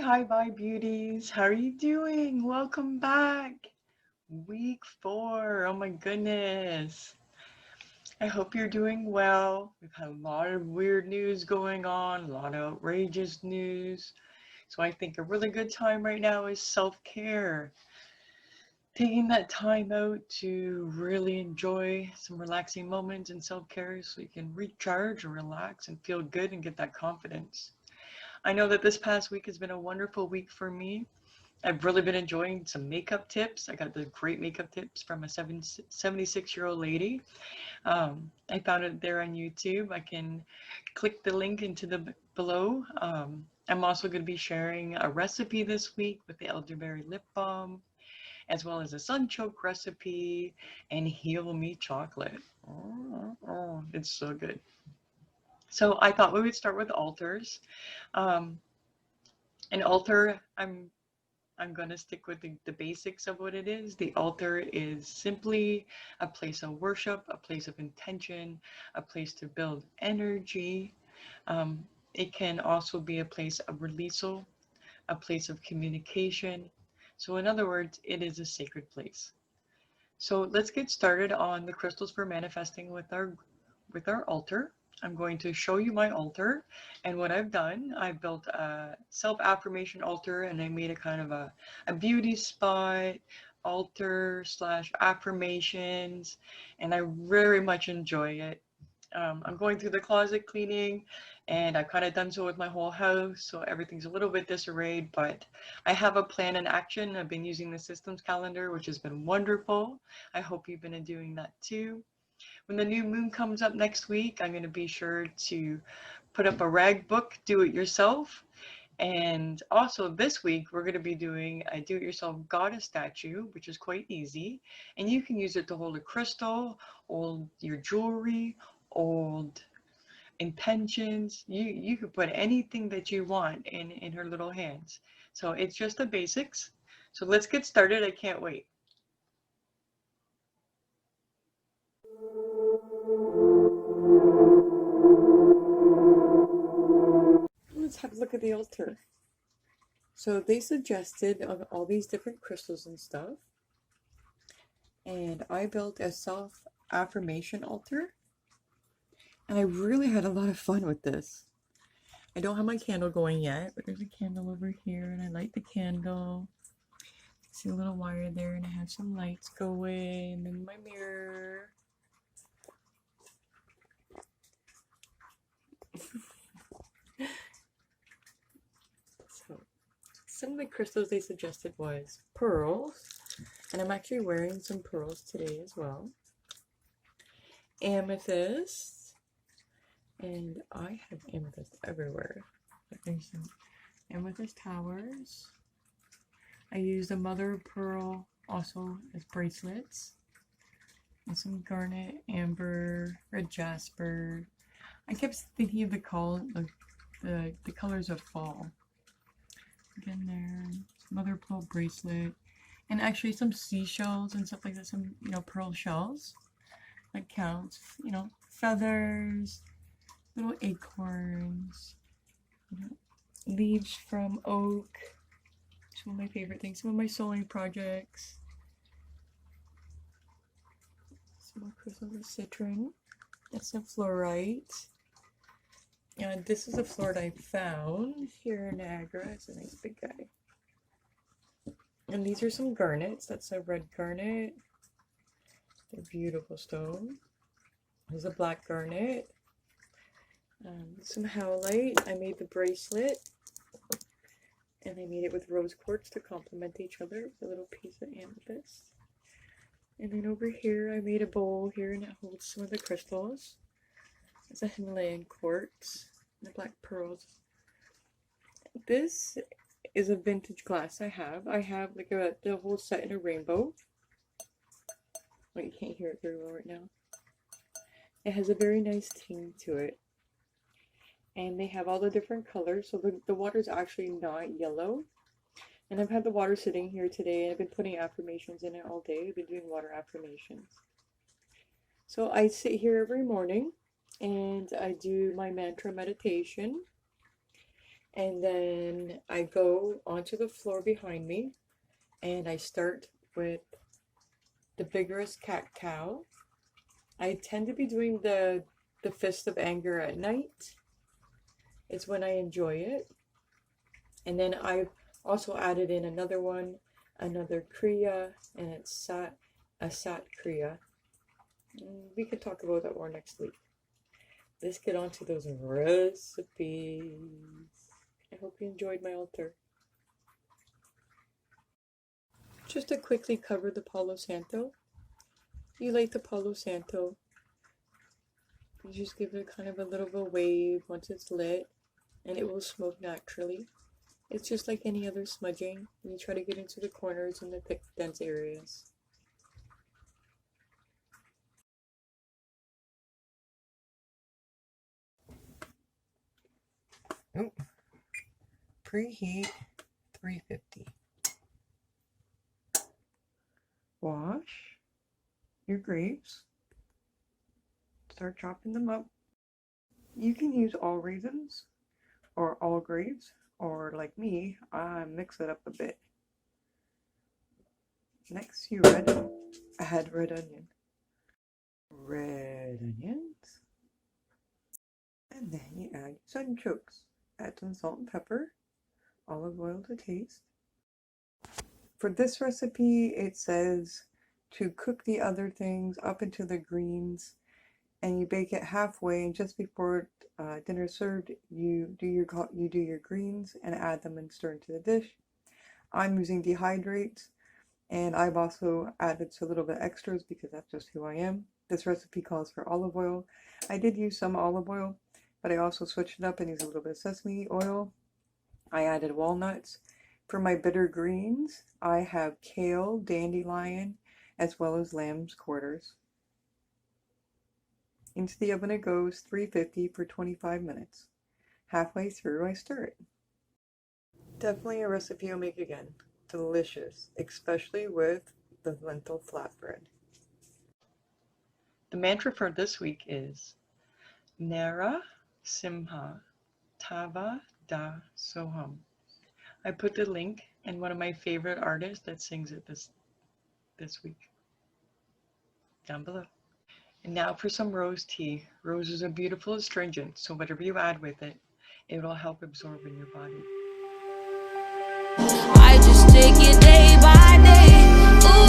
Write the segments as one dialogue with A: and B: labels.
A: Hi, beauties. How are you doing? Welcome back. Week 4. Oh my goodness. I hope you're doing well. We've had a lot of weird news going on, a lot of outrageous news. So I think a really good time right now is self-care. Taking that time out to really enjoy some relaxing moments in self-care so you can recharge and relax and feel good and get that confidence. I know that this past week has been a wonderful week for me. I've really been enjoying some makeup tips. I got the great makeup tips from a 76-year-old lady. I found it there on YouTube. I can click the link into the below. I'm also going to be sharing a recipe this week with the elderberry lip balm, as well as a sunchoke recipe and heal me chocolate. It's so good. So I thought we would start with altars. Um, an altar, I'm going to stick with the basics of what it is. The altar is simply a place of worship, a place of intention, a place to build energy. Um, it can also be a place of releasal, a place of communication. So in other words, it is a sacred place. So let's get started on the crystals for manifesting with our altar. I'm going to show you my altar and what I've done. I built a self-affirmation altar and I made a kind of a beauty spot altar slash affirmations, and I very much enjoy it. I'm going through the closet cleaning, and I've kind of done so with my whole house, so everything's a little bit disarrayed, but I have a plan in action. I've been using the systems calendar, which has been wonderful. I hope you've been doing that too. When the new moon comes up next week, I'm going to be sure to put up a rag book, do it yourself. And also this week, we're going to be doing a do-it-yourself goddess statue, which is quite easy. And you can use it to hold a crystal, hold your jewelry, hold intentions. You could put anything that you want in her little hands. So it's just the basics. So let's get started. I can't wait. Let's have a look at the altar. So they suggested all these different crystals and stuff. And I built a self-affirmation altar. And I really had a lot of fun with this. I don't have my candle going yet, but there's a candle over here, and I light the candle. See a little wire there, and I have some lights going in my mirror. So, some of the crystals they suggested was pearls, and I'm actually wearing some pearls today as well. Amethyst, and I have amethyst everywhere. There's some amethyst towers. I used a mother of pearl also as bracelets, and some garnet, amber, red jasper. I kept thinking of the colors of fall. Again, there, mother of pearl bracelet, and actually some seashells and stuff like that. Some pearl shells. That counts. Feathers, little acorns, leaves from oak. It's one of my favorite things. Some of my sewing projects. Some more crystals of citron. That's a fluorite. And this is a fluorite I found here in Niagara. It's a nice big guy. And these are some garnets. That's a red garnet. They're beautiful stone. There's a black garnet. Some howlite. I made the bracelet. And I made it with rose quartz to complement each other with a little piece of amethyst. And then over here I made a bowl here, and it holds some of the crystals. It's a Himalayan quartz and the black pearls. This is a vintage glass I have. I have like the whole set in a rainbow. Well, you can't hear it very well right now. It has a very nice ting to it. And they have all the different colors, so the water's actually not yellow. And I've had the water sitting here today, and I've been putting affirmations in it all day. I've been doing water affirmations. So I sit here every morning, and I do my mantra meditation. And then I go onto the floor behind me and I start with the vigorous cat-cow. I tend to be doing the fist of anger at night. It's when I enjoy it. And then I've also added in another one, another kriya, and it's a sat kriya. We can talk about that more next week. Let's get on to those recipes. I hope you enjoyed my altar. Just to quickly cover the Palo Santo, you light the Palo Santo. You just give it kind of a little bit of a wave once it's lit, and it will smoke naturally. It's just like any other smudging. You try to get into the corners and the thick, dense areas. Oh, preheat 350. Wash your grapes. Start chopping them up. You can use all raisins or all grapes, or like me, I mix it up a bit. Next, you add red onion. Red onions. And then you add some chokes. Add some salt and pepper, olive oil to taste. For this recipe, it says to cook the other things up into the greens, and you bake it halfway. And just before dinner is served, you do your greens and add them and stir into the dish. I'm using dehydrates, and I've also added a little bit extras because that's just who I am. This recipe calls for olive oil. I did use some olive oil, but I also switched it up and used a little bit of sesame oil. I added walnuts. For my bitter greens, I have kale, dandelion, as well as lamb's quarters. Into the oven it goes, 350 for 25 minutes. Halfway through, I stir it. Definitely a recipe I'll make again. Delicious, especially with the lentil flatbread. The mantra for this week is Nara Simha Tava Da Soham. I put the link and one of my favorite artists that sings it this week down below. And now for some rose tea. Roses are beautiful astringent, so whatever you add with it, it will help absorb in your body.
B: I just take it day by day. Ooh,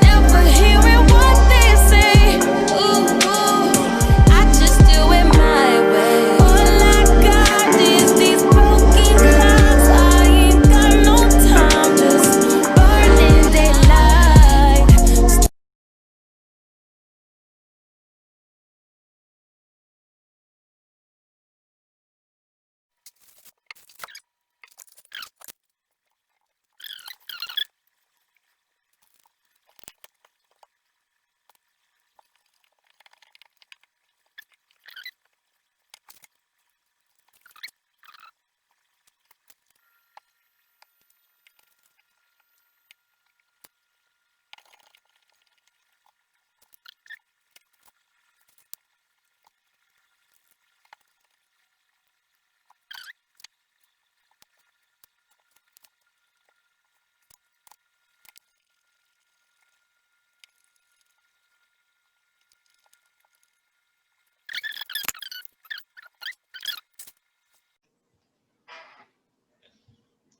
B: never hearing what they say. Ooh, I just do it my way. All I got is these broken clouds. I ain't got no time, just burning daylight.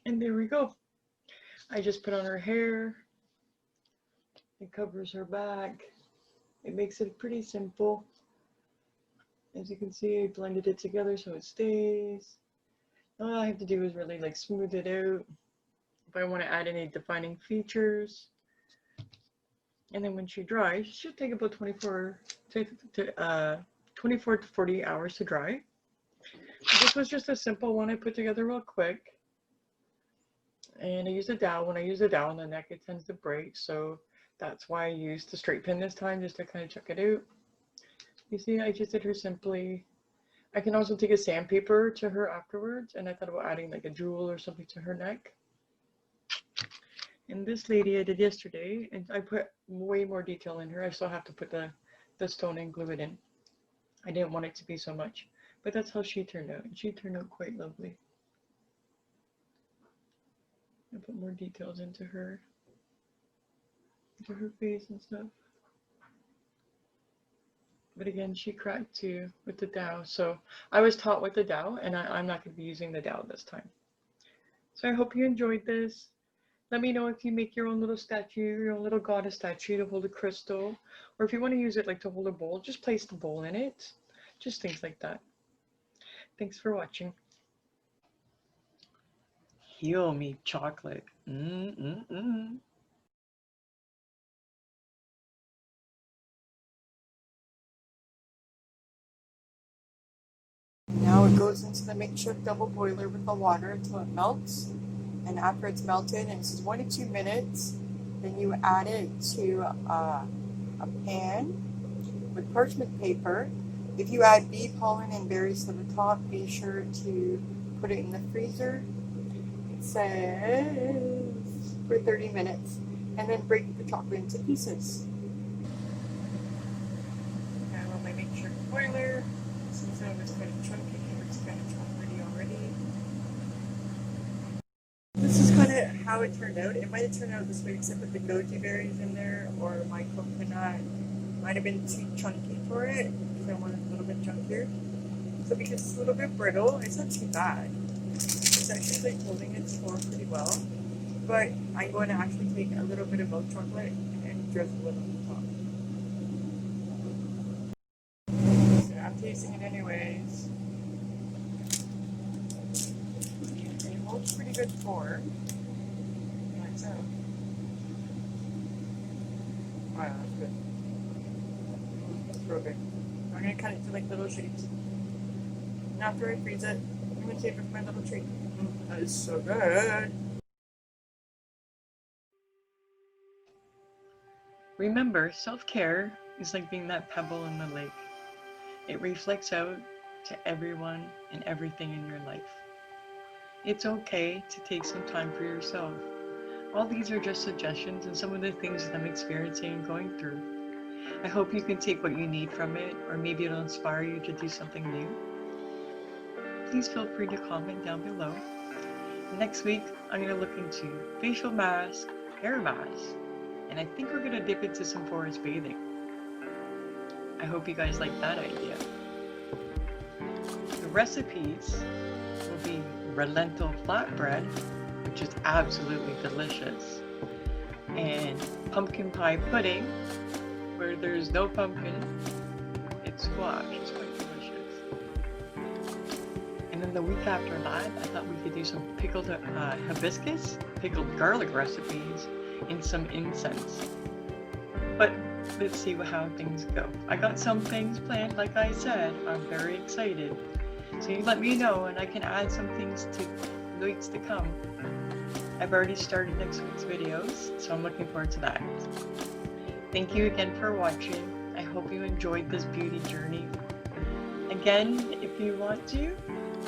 A: And there we go. I just put on her hair. It covers her back. It makes it pretty simple. As you can see, I blended it together so it stays. All I have to do is really like smooth it out if I want to add any defining features. And then when she dries, it should take about 24 to 40 hours to dry. This was just a simple one I put together real quick. And I used a dowel. When I use a dowel on the neck, it tends to break. So that's why I used the straight pin this time, just to kind of check it out. You see, I just did her simply. I can also take a sandpaper to her afterwards. And I thought about adding like a jewel or something to her neck. And this lady I did yesterday, and I put way more detail in her. I still have to put the stone and glue it in. I didn't want it to be so much. But that's how she turned out. And she turned out quite lovely. I put more details into her face and stuff. But again, she cracked too with the dowel. So I was taught with the dowel, and I'm not going to be using the dowel this time. So I hope you enjoyed this. Let me know if you make your own little statue, your own little goddess statue to hold a crystal, or if you want to use it like to hold a bowl, just place the bowl in it. Just things like that. Thanks for watching. Heal me chocolate. Now it goes into the makeshift double boiler with the water until it melts. And after it's melted, and this is 1 to 2 minutes, then you add it to a pan with parchment paper. If you add bee pollen and berries to the top, be sure to put it in the freezer. It says for 30 minutes, and then break the chocolate into pieces. I have my makeshift boiler. Since it was kind of chunky, it's kind of chocolatey already. This is kind of how it turned out. It might have turned out this way except with the goji berries in there, or my coconut might have been too chunky for it because I wanted a little bit chunkier. So because it's a little bit brittle, it's not too bad. It's actually like holding its form pretty well. But I'm going to actually take a little bit of milk chocolate and drizzle it on the top. So I'm tasting it anyways. It holds pretty good form. Like so. Wow, that's good. That's real good. I'm going to cut it into like little shapes. And after I freeze it, I'm going to save it for my little treat. That is so good. Remember, self-care is like being that pebble in the lake. It reflects out to everyone and everything in your life. It's okay to take some time for yourself. All these are just suggestions and some of the things that I'm experiencing and going through. I hope you can take what you need from it, or maybe it'll inspire you to do something new. Please feel free to comment down below. Next week, I'm going to look into facial mask, hair mask, and I think we're going to dip into some forest bathing. I hope you guys like that idea. The recipes will be lentil flatbread, which is absolutely delicious, and pumpkin pie pudding, where there's no pumpkin, it's squash. It's quite delicious. And then the week after that, I thought we could do some pickled hibiscus, pickled garlic recipes, and some incense. But let's see how things go. I got some things planned, like I said. I'm very excited. So you let me know, and I can add some things to the weeks to come. I've already started next week's videos, so I'm looking forward to that. Thank you again for watching. I hope you enjoyed this beauty journey. Again, if you want to,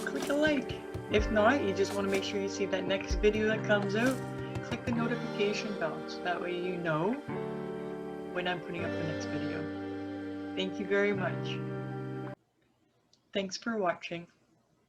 A: click a like. If not, you just want to make sure you see that next video that comes out, click the notification bell so that way you know when I'm putting up the next video. Thank you very much. Thanks for watching.